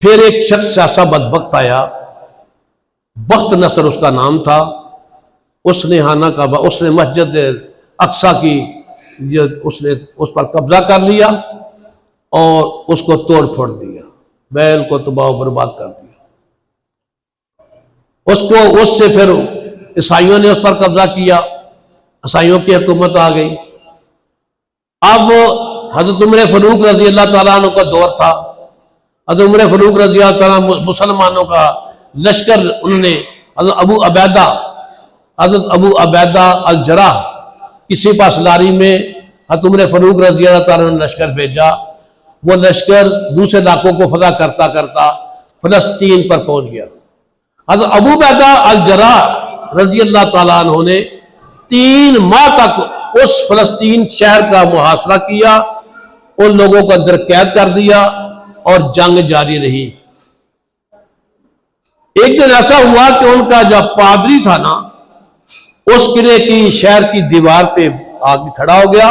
پھر ایک شخص ایسا بدبخت آیا، بخت نصر اس کا نام تھا، اس نے خانہ کعبہ، اس نے مسجد اقصی کی اس نے اس پر قبضہ کر لیا اور اس کو توڑ پھوڑ دیا، بیل کو تباہ و برباد کر دیا۔ اس سے پھر عیسائیوں نے اس پر قبضہ کیا، عیسائیوں کی حکومت آ گئی۔ اب حضرت عمر فاروق رضی اللہ تعالیٰ عنہ کا دور تھا۔ حضرت عمر فاروق رضی اللہ تعالیٰ عنہ مسلمانوں کا لشکر انہوں نے حضرت ابو عبیدہ الجراح کی سپہ سالاری میں حضرت عمر فاروق رضی اللہ تعالیٰ عنہ نے لشکر بھیجا۔ وہ لشکر دوسرے علاقوں کو فتح کرتا کرتا فلسطین پر پہنچ گیا۔ حضرت ابو عبیدہ الجراح رضی اللہ تعالیٰ عنہ نے 3 ماہ تک اس فلسطین شہر کا محاصرہ کیا، ان لوگوں کو اندر قید کر دیا اور جنگ جاری رہی۔ ایک دن ایسا ہوا کہ ان کا جو پادری تھا نا، اس قلعے کی شہر کی دیوار پہ آ کے کھڑا ہو گیا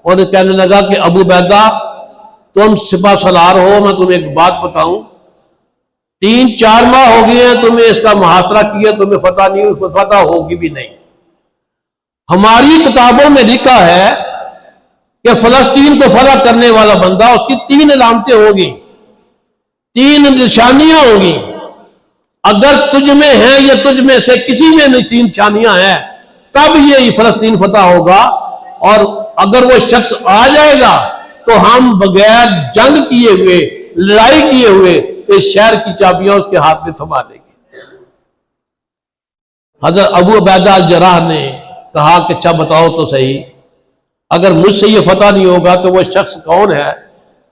اور کہنے لگا کہ ابو عبیدہ تم سپہ سالار ہو، میں تمہیں ایک بات بتاؤں، 3-4 ماہ ہو گئے ہیں تمہیں اس کا محاصرہ کیا، تمہیں فتح نہیں، اس کو فتح ہوگی بھی نہیں۔ ہماری کتابوں میں لکھا ہے کہ فلسطین کو فتح کرنے والا بندہ، اس کی 3 علامتیں ہوگی، 3 نشانیاں ہوگی۔ اگر تجھ میں ہیں یا تجھ میں سے کسی میں 3 نشانیاں ہیں تب یہ فلسطین فتح ہوگا، اور اگر وہ شخص آ جائے گا تو ہم بغیر جنگ کیے ہوئے، لڑائی کیے ہوئے اس شہر کی چابیاں اس کے ہاتھ میں تھما دیں گے۔ حضرت ابو عبیدہ الجراح نے کہا کہ اچھا بتاؤ تو صحیح، اگر مجھ سے یہ فتح نہیں ہوگا تو وہ شخص کون ہے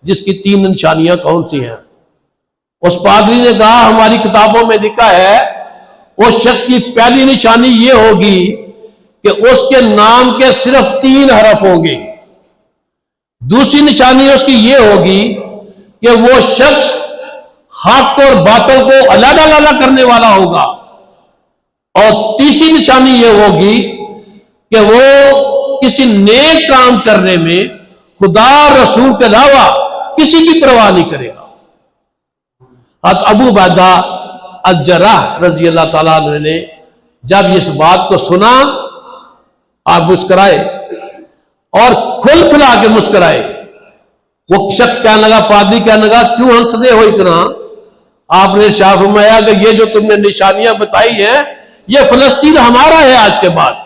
جس کی 3 نشانیاں کون سی ہیں؟ اس پادری نے کہا ہماری کتابوں میں لکھا ہے اس شخص کی پہلی نشانی یہ ہوگی کہ اس کے نام کے صرف 3 حرف ہوں گے۔ دوسری نشانی اس کی یہ ہوگی کہ وہ شخص حق اور باطل کو علیحدہ کرنے والا ہوگا، اور تیسری نشانی یہ ہوگی کہ وہ کسی نیک کام کرنے میں خدا رسول کے علاوہ کسی کی پرواہ نہیں کرے گا۔ حضرت ابو عبیدہ الجراح رضی اللہ تعالیٰ عنہ نے جب اس بات کو سنا، آپ مسکرائے اور کھل کھلا کے مسکرائے۔ وہ شخص کہنے لگا، پادری کہنے لگا کیوں ہنستے ہو اتنا؟ آپ نے ارشاد فرمایا کہ یہ جو تم نے نشانیاں بتائی ہیں یہ فلسطین ہمارا ہے آج کے بعد۔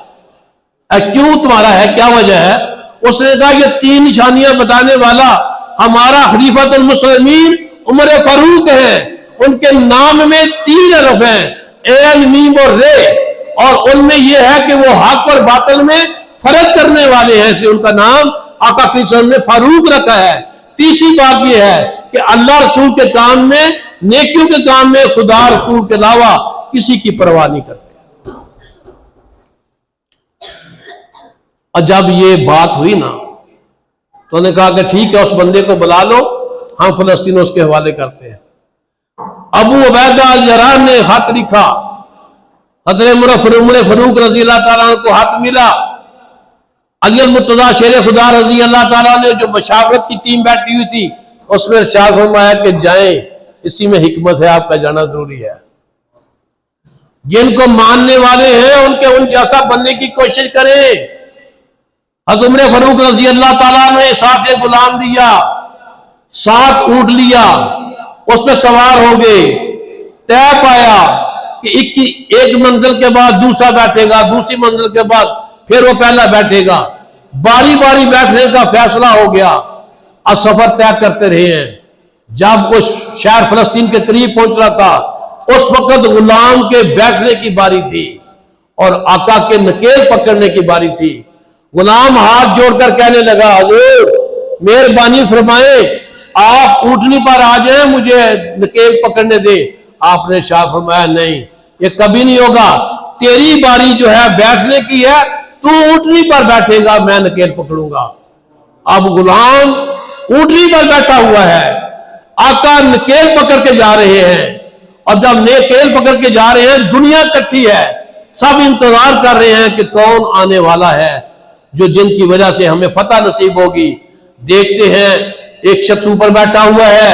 کیوں تمہارا ہے، کیا وجہ ہے؟ اس نے کہا یہ 3 نشانیاں بتانے والا ہمارا خلیفۃ المسلمین عمر فاروق ہے، ان کے نام میں 3 حرف ہیں، عین میم اور رے، اور ان میں یہ ہے کہ وہ حق اور باطل میں فرق کرنے والے ہیں، اس لیے ان کا نام آقا کی صلی اللہ علیہ وسلم نے فاروق رکھا ہے۔ تیسری بات یہ ہے کہ اللہ رسول کے کام میں، نیکیوں کے کام میں خدا رسول کے علاوہ کسی کی پرواہ نہیں کرتے۔ اور جب یہ بات ہوئی نا تو انہوں نے کہا کہ ٹھیک ہے اس بندے کو بلا لو، ہم فلسطین اس کے حوالے کرتے ہیں۔ ابو عبیدہ الجراح نے خط لکھا، حضرت عمر فاروق رضی اللہ تعالیٰ عنہ کو خط ملا۔ علی المرتضیٰ شیر خدا رضی اللہ تعالیٰ نے جو مشاورت کی ٹیم بیٹھی ہوئی تھی اس میں ارشاد فرمایا کہ جائیں، اسی میں حکمت ہے، آپ کا جانا ضروری ہے۔ جن کو ماننے والے ہیں ان جیسا بننے کی کوشش کریں۔ حضرت عمر فاروق رضی اللہ تعالیٰ نے 7 غلام دیا، 7 اونٹ لیا، اس پہ سوار ہو گئے، طے پایا کہ ایک منزل کے بعد دوسرا بیٹھے گا، دوسری منزل کے بعد پھر وہ پہلا بیٹھے گا، باری باری بیٹھنے کا فیصلہ ہو گیا۔ اب سفر طے کرتے رہے ہیں۔ جب اس شہر فلسطین کے قریب پہنچ رہا تھا اس وقت غلام کے بیٹھنے کی باری تھی اور آقا کے نکیل پکڑنے کی باری تھی۔ غلام ہاتھ جوڑ کر کہنے لگا حضور مہربانی فرمائیں، آپ اونٹنی پر آ جائیں، مجھے نکیل پکڑنے دیں۔ آپ نے ارشاد فرمایا نہیں، یہ کبھی نہیں ہوگا، تیری باری جو ہے بیٹھنے کی ہے، تو اونٹنی پر بیٹھے گا، میں نکیل پکڑوں گا۔ اب غلام اونٹنی پر بیٹھا ہوا ہے، آقا نکیل پکڑ کے جا رہے ہیں، اور جب نکیل پکڑ کے جا رہے ہیں دنیا اکٹھی ہے، سب انتظار کر رہے ہیں کہ کون آنے والا ہے جو جن کی وجہ سے ہمیں فتح نصیب ہوگی۔ دیکھتے ہیں ایک شخص اوپر بیٹھا ہوا ہے،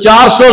400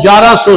1100